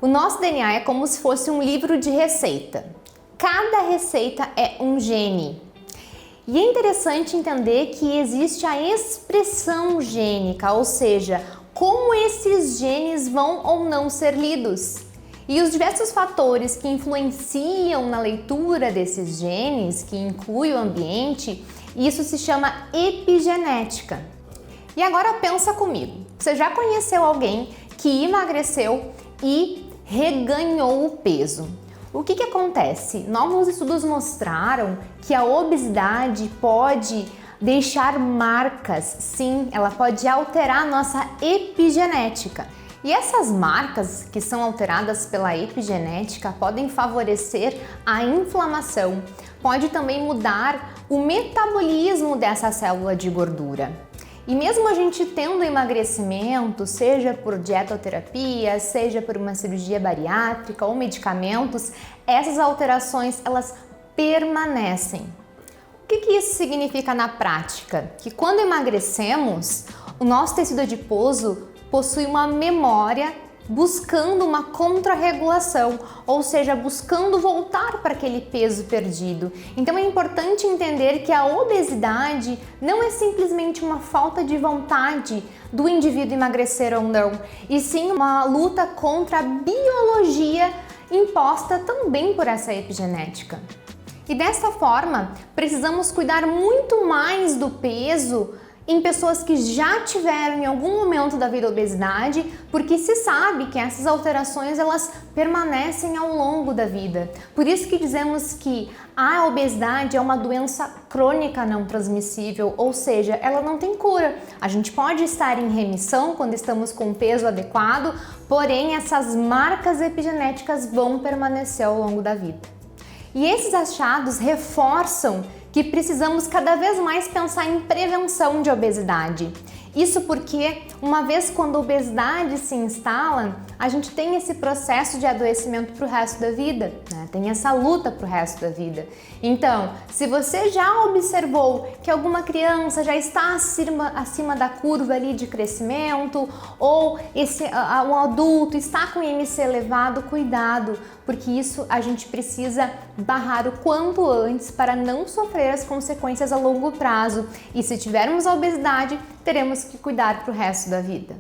O nosso DNA é como se fosse um livro de receita. Cada receita é um gene. E é interessante entender que existe a expressão gênica, ou seja, como esses genes vão ou não ser lidos. E os diversos fatores que influenciam na leitura desses genes, que inclui o ambiente, isso se chama epigenética. E agora pensa comigo, você já conheceu alguém que emagreceu e reganhou o peso? O que acontece? Novos estudos mostraram que a obesidade pode deixar marcas, sim, ela pode alterar a nossa epigenética. E essas marcas que são alteradas pela epigenética podem favorecer a inflamação, pode também mudar o metabolismo dessa célula de gordura. E mesmo a gente tendo emagrecimento, seja por dietoterapia, seja por uma cirurgia bariátrica ou medicamentos, essas alterações elas permanecem. O que isso significa na prática? Que quando emagrecemos, o nosso tecido adiposo possui uma memória buscando uma contrarregulação, ou seja, buscando voltar para aquele peso perdido. Então é importante entender que a obesidade não é simplesmente uma falta de vontade do indivíduo emagrecer ou não, e sim uma luta contra a biologia imposta também por essa epigenética. E dessa forma, precisamos cuidar muito mais do peso em pessoas que já tiveram em algum momento da vida obesidade, porque se sabe que essas alterações elas permanecem ao longo da vida. Por isso que dizemos que a obesidade é uma doença crônica não transmissível, ou seja, ela não tem cura. A gente pode estar em remissão quando estamos com o peso adequado, porém essas marcas epigenéticas vão permanecer ao longo da vida. E esses achados reforçam que precisamos cada vez mais pensar em prevenção de obesidade. Isso porque, uma vez quando a obesidade se instala, a gente tem esse processo de adoecimento para o resto da vida, né? Tem essa luta para o resto da vida. Então, se você já observou que alguma criança já está acima da curva ali de crescimento, ou um adulto está com IMC elevado, cuidado, porque isso a gente precisa barrar o quanto antes para não sofrer as consequências a longo prazo. E se tivermos a obesidade, teremos que cuidar para o resto da vida.